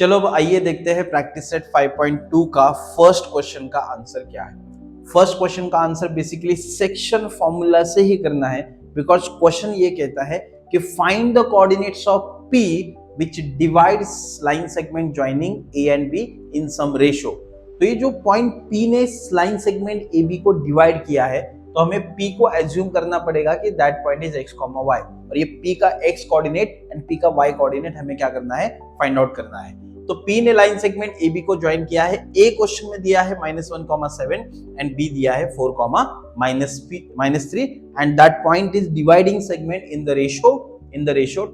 चलो अब आइए देखते हैं प्रैक्टिस सेट 5.2 का फर्स्ट क्वेश्चन का आंसर क्या है। फर्स्ट क्वेश्चन का आंसर बेसिकली सेक्शन फॉर्मूला से ही करना है, बिकॉज क्वेश्चन ये कहता है कि find the coordinates of P which divides line segment joining A and B in some ratio। तो ये जो पॉइंट P ने लाइन सेगमेंट AB को डिवाइड किया है, तो हमें P को एज्यूम करना पड़ेगा कि that point is x, y, और ये P का x कोऑर्डिनेट एंड P का y कोऑर्डिनेट हमें क्या करना है, फाइंड आउट करना है। तो P ने लाइन सेगमेंट AB को ज्वाइन किया है, A क्वेश्चन में दिया है -1,7 एंड B दिया है 4,-3 and that point is dividing segment in the ratio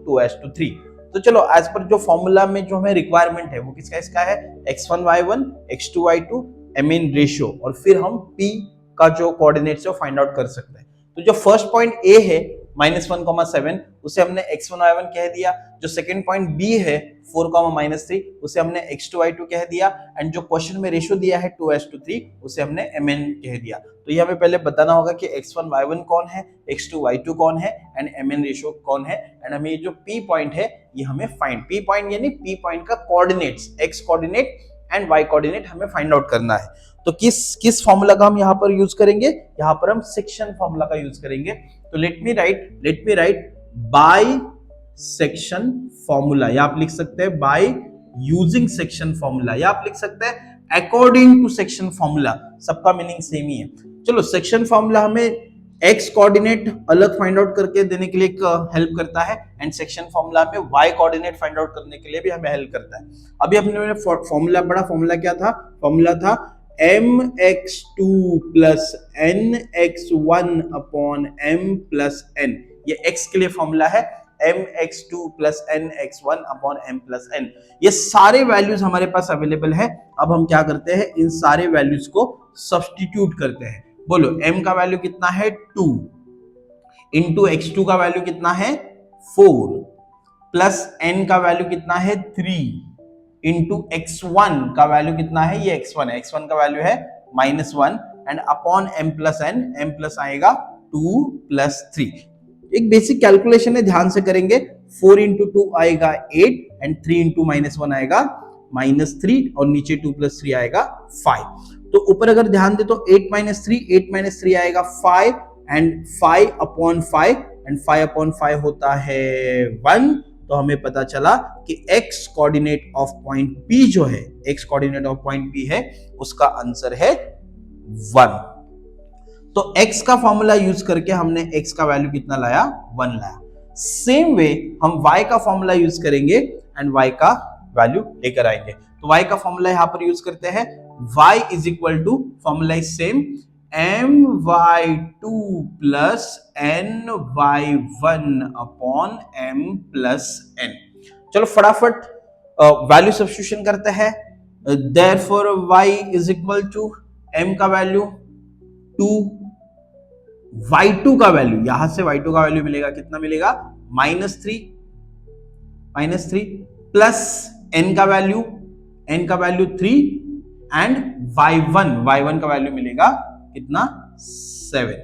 2:3। तो चलो एज पर जो फॉर्मूला में जो हमें रिक्वायरमेंट है वो इसका है x1 y1 x2 y2 m in ratio, और फिर हम P का जो कोऑर्डिनेट्स है वो फाइंड आउट कर सकते हैं। तो जो फर्स्ट पॉइंट A है -1,7 उसे हमने x1 y1 कह दिया, जो सेकंड पॉइंट B है 4,-3 उसे हमने x2 y2 कह दिया, एंड जो क्वेश्चन में रेशियो दिया है 2:3 उसे हमने mn कह दिया। तो ये हमें पहले बताना होगा कि x1 y1 कौन है, x2 y2 कौन है एंड mn रेशियो कौन है, एंड हमें ये जो P पॉइंट है ये हमें फाइंड, P पॉइंट यानी P पॉइंट का coordinates x coordinate and y coordinate हमें फाइंड आउट करना है। तो किस फॉर्मूला का हम यहाँ पर यूज करेंगे, यहाँ पर हम सेक्शन फॉर्मूला का यूज करेंगे। तो let me right by section formula, या आप लिख सकते हैं बाय यूजिंग सेक्शन फॉर्मूला, या आप लिख सकते हैं अकॉर्डिंग टू सेक्शन फॉर्मूला, सबका मीनिंग सेम ही है। चलो सेक्शन फॉर्मूला हमें x कोऑर्डिनेट अलग फाइंड आउट करके देने के लिए हेल्प करता है, एंड सेक्शन फॉर्मूला में y कोऑर्डिनेट फाइंड आउट करने के लिए भी हमें हेल्प करता है। अभी हमने फॉर्मूला पढ़ा, फॉर्मूला क्या था, फॉर्मूला था mx2 plus nx1 upon m plus n, ये x के लिए फॉर्मूला है mx2 plus nx1 upon m plus n। ये सारे वैल्यूज हमारे पास अवेलेबल है। अब हम क्या करते हैं, इन सारे वैल्यूज को सब्स्टिट्यूट करते हैं। बोलो m का वैल्यू कितना है 2, इंटू x2 का वैल्यू कितना है 4, प्लस n का वैल्यू कितना है 3, इंटू x1 का वैल्यू कितना है, ये x1 है, x1 का वैल्यू है -1 and upon m plus n, m plus आएगा 2 प्लस 3। एक बेसिक कैलकुलेशन है, ध्यान से करेंगे। 4 इंटू 2 आएगा 8 एंड 3 इंटू -1 आएगा -3 और नीचे 2 प्लस 3 आएगा 5। तो ऊपर अगर ध्यान दे तो 8 माइनस 3 आएगा 5 एंड 5 अपॉन 5 एंड 5 अपॉन 5 होता है 1। तो हमें पता चला कि x coordinate of point P जो है, x coordinate of point P है, उसका आंसर है 1। तो x का फॉर्मूला यूज करके हमने x का वैल्यू कितना लाया, 1 लाया। सेम वे हम y का फॉर्मूला यूज करेंगे एंड y का वैल्यू लेकर आएंगे। तो y का फॉर्मूला यहां पर यूज करते हैं, y is equal to, formula is same, my2 plus ny1 upon m plus n। चलो फटाफट वैल्यू सब्स्टिट्यूशन करते हैं। Therefore y is equal to m का वैल्यू 2, y2 का वैल्यू, यहां से y2 का वैल्यू मिलेगा, कितना मिलेगा -3 प्लस n का वैल्यू 3 एंड y1 का वैल्यू मिलेगा कितना 7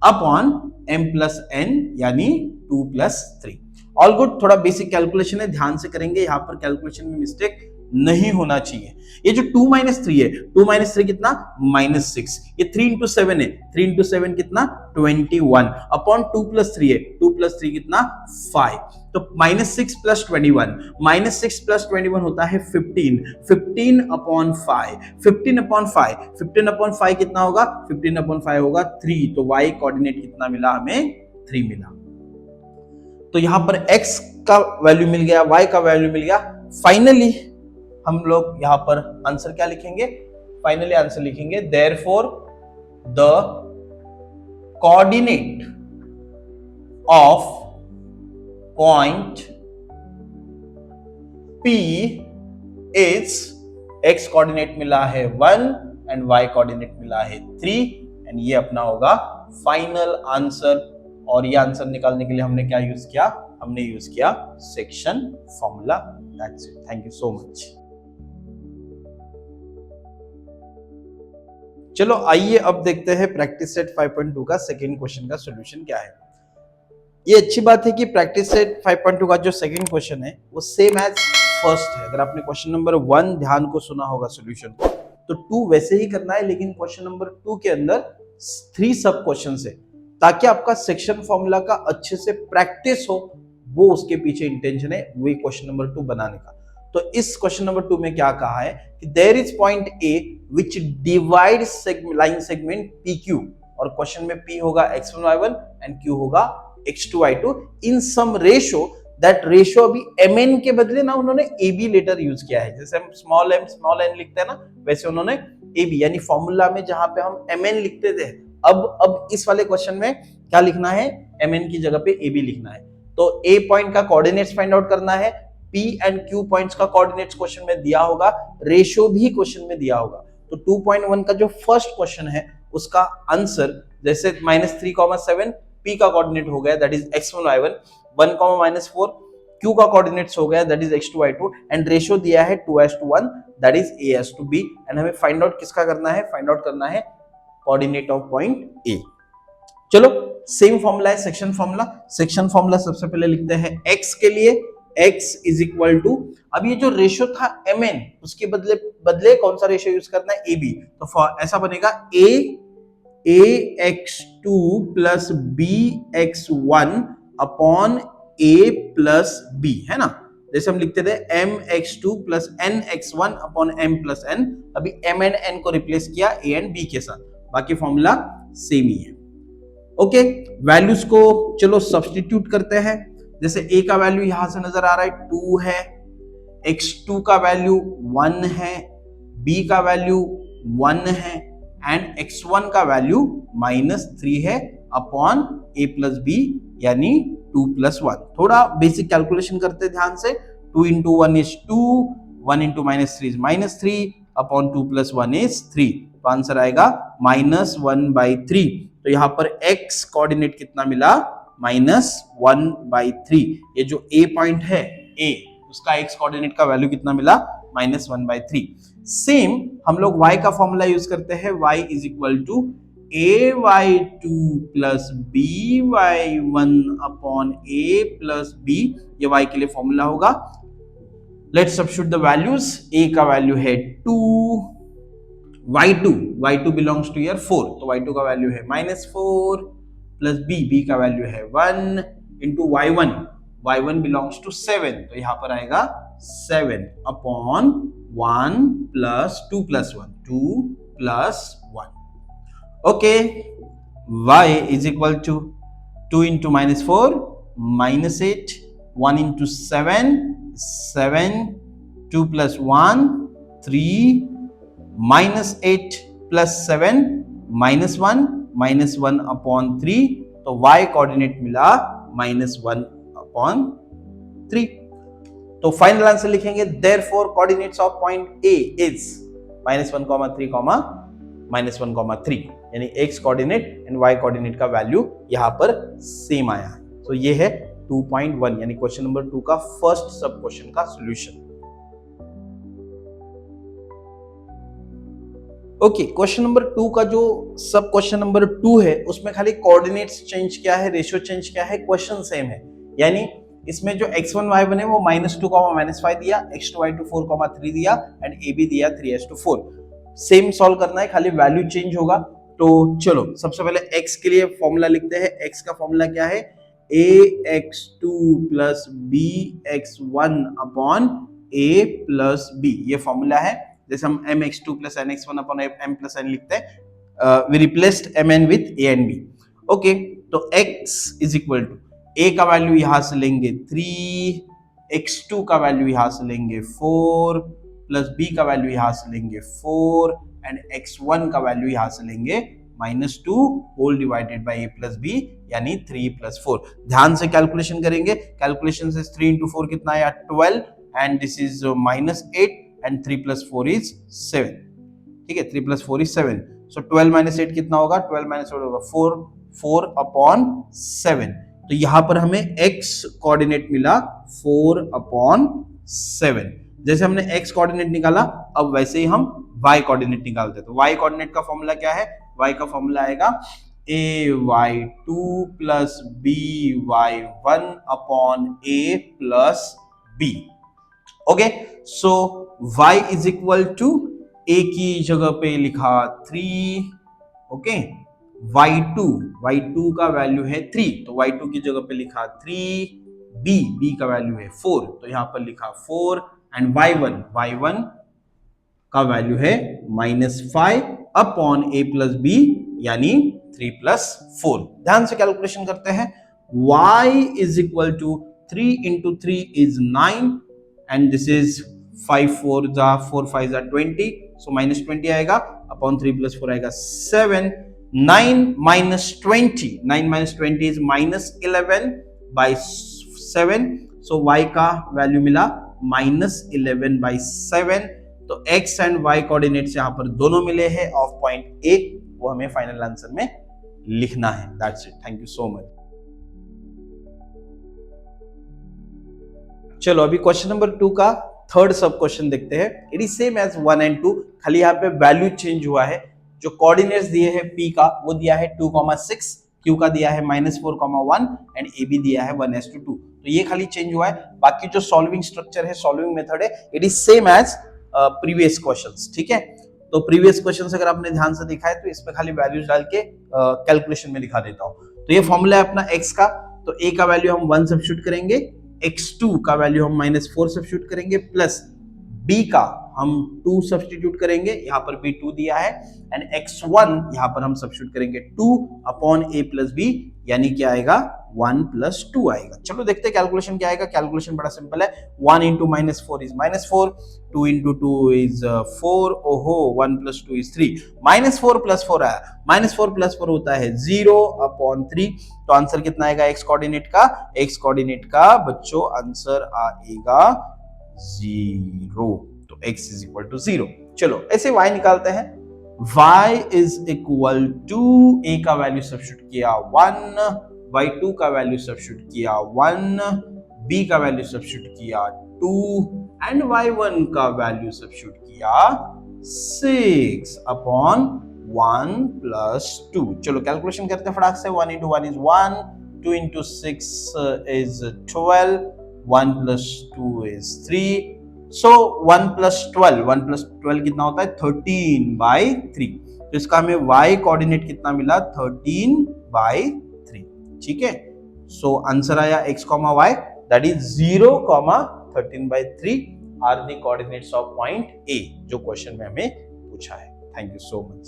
अपॉन m प्लस n यानी 2 प्लस 3। All good. थोड़ा बेसिक कैलकुलेशन है, ध्यान से करेंगे, यहां पर कैलकुलेशन में मिस्टेक नहीं होना चाहिए। ये जो 2 - 3 है, 2 - 3 कितना -6, ये 3 इंटू 7 है, 3 इंटू 7 कितना 21 अपॉन 2 प्लस 3 है, 2 प्लस 3 कितना 5। तो -6 प्लस 21, -6 प्लस 21 होता है 15, 15 अपॉन 5, 15 अपॉन 5, 15 अपॉन 5 कितना होगा, 15 अपॉन 5 होगा 3। तो y कोऑर्डिनेट कितना मिला हमें, 3 मिला। तो यहां पर x का वैल्यू मिल गया, y का वैल्यू मिल गया। फाइनली हम लोग यहां पर आंसर क्या लिखेंगे, फाइनली आंसर लिखेंगे therefore the coordinate of point P is, x coordinate मिला है 1 एंड y कोऑर्डिनेट मिला है 3 एंड ये अपना होगा फाइनल आंसर। और ये आंसर निकालने के लिए हमने क्या यूज किया, हमने यूज किया section formula. That's it, thank you so much. चलो आइए अब देखते हैं प्रैक्टिस सेट 5.2 का सेकंड क्वेश्चन का सॉल्यूशन क्या है। ये अच्छी बात है कि प्रैक्टिस सेट 5.2 का जो सेकंड क्वेश्चन है वो सेम एज फर्स्ट है। अगर आपने क्वेश्चन नंबर 1 ध्यान को सुना होगा सॉल्यूशन को, तो 2 वैसे ही करना है, लेकिन क्वेश्चन नंबर 2 के अंदर 3 सब क्वेश्चन है, ताकि आपका सेक्शन फॉर्मूला का अच्छे से प्रैक्टिस हो। वो उसके पीछे इंटेंशन है, वही क्वेश्चन नंबर 2 बनाने का। तो इस क्वेश्चन नंबर 2 में क्या कहा है कि there is point a which divide line segment p q, और क्वेश्चन में p होगा x1 y1 एंड q होगा x2 y2 in some ratio. That ratio अभी mn के बदले ना उन्होंने ab लेटर यूज किया है। जैसे हम स्मॉल m स्मॉल n लिखते हैं ना, वैसे उन्होंने ab, यानी फॉर्मूला में जहां पे हम mn लिखते थे, अब इस वाले क्वेश्चन में क्या लिखना है, mn की जगह पे ab लिखना है। तो a पॉइंट का कोऑर्डिनेट्स फाइंड आउट करना है, p एंड q पॉइंट्स का कोऑर्डिनेट्स क्वेश्चन में दिया होगा, रेशियो भी क्वेश्चन में दिया होगा। तो 2.1 का जो फर्स्ट क्वेश्चन है उसका आंसर, जैसे -3,7 p का कोऑर्डिनेट हो गया, that is x1 y1, 1,-4 q का कोऑर्डिनेट्स हो गया, that is x2 y2, and ratio दिया है 2:1, दैट इज a:b, एंड हमें फाइंड आउट किसका करना है, फाइंड आउट करना है कोऑर्डिनेट ऑफ पॉइंट a। चलो सेम फॉर्मूला है सेक्शन फॉर्मूला। सेक्शन फॉर्मूला सबसे पहले लिखते हैं x के लिए, x इज इक्वल टू, अब ये जो रेशियो था mn, उसके बदले कौन सा रेशियो यूज करना है, ab। तो ऐसा बनेगा ax2 plus bx1 upon a plus b, है ना। जैसे हम लिखते थे mx2 plus nx1 upon m plus n, अभी m एंड n को रिप्लेस किया a एंड b के साथ, बाकी फॉर्मूला सेम ही है। ओके, वैल्यूज को चलो सब्स्टिट्यूट करते हैं। जैसे a का वैल्यू यहां से नजर आ रहा है 2 है, x2 का वैल्यू 1 है, b का वैल्यू 1 है, एंड x1 का वैल्यू -3 है अपॉन a प्लस b, यानी 2 + 1। थोड़ा बेसिक कैलकुलेशन करते ध्यान से। 2 × 1 is 2, 1 × -3 is -3 अपॉन 2 + 1 is 3, तो आंसर आएगा -1/3। तो यहां पर x कोऑर्डिनेट कितना मिला, -1/3। ये जो a पॉइंट है a, उसका x कोऑर्डिनेट का वैल्यू कितना मिला, -1/3। सेम हम लोग y का फॉर्मूला यूज करते हैं, y is equal to ay2 plus by1 upon a plus b, ये y के लिए फॉर्मूला होगा। Let's substitute the values. a का वैल्यू है 2, y2 बिलोंग्स टू ईयर 4, तो y2 का वैल्यू है -4 प्लस b का वैल्यू है 1 इंटू y1 बिलोंग्स टू 7, तो यहां पर आएगा 7 upon 1 plus 2 + 1, 2 + 1। Okay, y is equal to 2 × -4 -8, 1 × 7 7, 2 + 1 3, -8 + 7 -1 upon 3, तो y कोऑर्डिनेट मिला -1/3। तो फाइनल आंसर लिखेंगे, therefore coordinates of point A is -1,3, -1,3, यानी x coordinate and y coordinate का वैल्यू यहां पर सेम आया है। तो ये है 2.1, यानी क्वेश्चन नंबर 2 का फर्स्ट सब क्वेश्चन का सॉल्यूशन। ओके, क्वेश्चन नंबर 2 का जो सब क्वेश्चन नंबर 2 है, उसमें खाली कोऑर्डिनेट्स चेंज किया है, रेशियो चेंज किया है, क्वेश्चन सेम है। यानी इसमें जो x1 y1 है वो -2, -5 दिया, x2 y2 4, 3 दिया, एंड ab दिया 3:4। सेम सॉल्व करना है, खाली वैल्यू चेंज होगा। तो चलो सबसे पहले x के लिए फॉर्मूला लिखते हैं। x का फॉर्मूला क्या है, ax2 plus bx1 upon a plus b, ये फॉर्मूला है। जैसे हम mx2 plus nx1 upon m plus n लिखते हैं, we replaced mn with a and b। Okay, तो x is equal to a का वैल्यू यहां से लेंगे 3, x2 का वैल्यू यहां से लेंगे 4, प्लस b का वैल्यू यहां से लेंगे 4, एंड x1 का वैल्यू यहां से लेंगे -2 whole divided by a plus b, यानी 3 + 4। ध्यान से कैलकुलेशन करेंगे, कैलकुलेशन से 3 × 4 कितना आया, 12, and this is -8, and 3 + 4 is 7। ठीक है, 3 + 4 is 7, सो 12 - 8 कितना होगा, 12 - 8 होगा 4 अपॉन 7। तो यहां पर हमें x कोऑर्डिनेट मिला 4 अपॉन 7। जैसे हमने x कोऑर्डिनेट निकाला, अब वैसे ही हम y कोऑर्डिनेट निकालते हैं। तो y कोऑर्डिनेट का फॉर्मूला क्या है, y का फॉर्मूला आएगा ay2 plus by1 upon a plus b। Okay, so y is equal to a की जगह पे लिखा 3, ओके, y2 का वैल्यू है 3, तो y2 की जगह पे लिखा 3, b का वैल्यू है 4, तो यहां पर लिखा 4, एंड y1 का वैल्यू है -5 अपॉन a प्लस बी, यानी 3 प्लस 4। ध्यान से कैलकुलेशन करते हैं। y is equal to 3 into 3 is 9, and this is 5 4 जा 4 5 जा 20, सो -20 आएगा, अपॉन 3 प्लस 4 आएगा 7, 9 minus 20 is -11 by 7, so y का वैल्यू मिला -11/7। तो x एंड y कोऑर्डिनेट्स यहां पर दोनों मिले हैं ऑफ पॉइंट ए, वो हमें फाइनल आंसर में लिखना है। That's it, thank you so much. चलो अभी क्वेश्चन नंबर 2 का थर्ड सब क्वेश्चन देखते हैं। It is same as 1 and 2, खाली यहाँ पे वैल्यू चेंज हुआ है। जो कोऑर्डिनेट्स दिए हैं p का वो दिया है 2,6, q का दिया है -4,1 एंड a भी दिया है 1:2, तो ये खाली चेंज हुआ है। बाकी जो सॉल्विंग स्ट्रक्चर है, सॉल्विंग मेथड है, it is same as previous questions, ठीक है। तो प्रीवियस क्वेश्चंस अगर आपने ध्यान से देखा है तो इस पे खाली वैल्यूज डाल के कैलकुलेशन में दिखा देता हूं। तो ये फॉर्मूला है अपना x का, तो a का वैल्यू हम 1 सब्स्टिट्यूट करेंगे, x2 का वैल्यू हम -4 सब्स्टिट्यूट करेंगे, प्लस b का हम 2 सब्स्टिट्यूट करेंगे, यहाँ पर भी 2 दिया है, एंड x1 यहाँ पर हम सब्स्टिट्यूट करेंगे 2 अपॉन a प्लस b, यानी क्या आएगा 1 प्लस 2 आएगा। चलो देखते हैं कैलकुलेशन क्या आएगा। कैलकुलेशन बड़ा सिंपल है, 1 इंटू -4 इज -4, 2 इंटू 2 इज 4, ओहो 1 प्लस 2 इज 3, -4 प्लस 4 आया, -4 प्लस 4 होता है 0 अपॉन 3, तो आंसर कितना आएगा x कोऑर्डिनेट का? x कोऑर्डिनेट का बच्चों आंसर आएगा 0, तो x इज इक्वल टू 0। चलो ऐसे y निकालते हैं, y is equal to a का वैल्यू सब्स्टिट्यूट किया 1, y2 का वैल्यू सब्स्टिट्यूट किया 1, b का वैल्यू सब्स्टिट्यूट किया 2, एंड y1 का वैल्यू सब्स्टिट्यूट किया 6 अपॉन 1 प्लस 2। चलो कैलकुलेशन करते हैं फटाक से। 1 into 1 is 1, 2 into 6 is 12, 1 plus 2 is 3, so 1 plus 12 कितना होता है 13/3, तो इसका हमें y कोऑर्डिनेट कितना मिला 13/3, ठीक है। सो आंसर आया x, y, that is 0, 13/3 are the coordinates of point A, जो क्वेश्चन में हमें पूछा है। Thank you so much.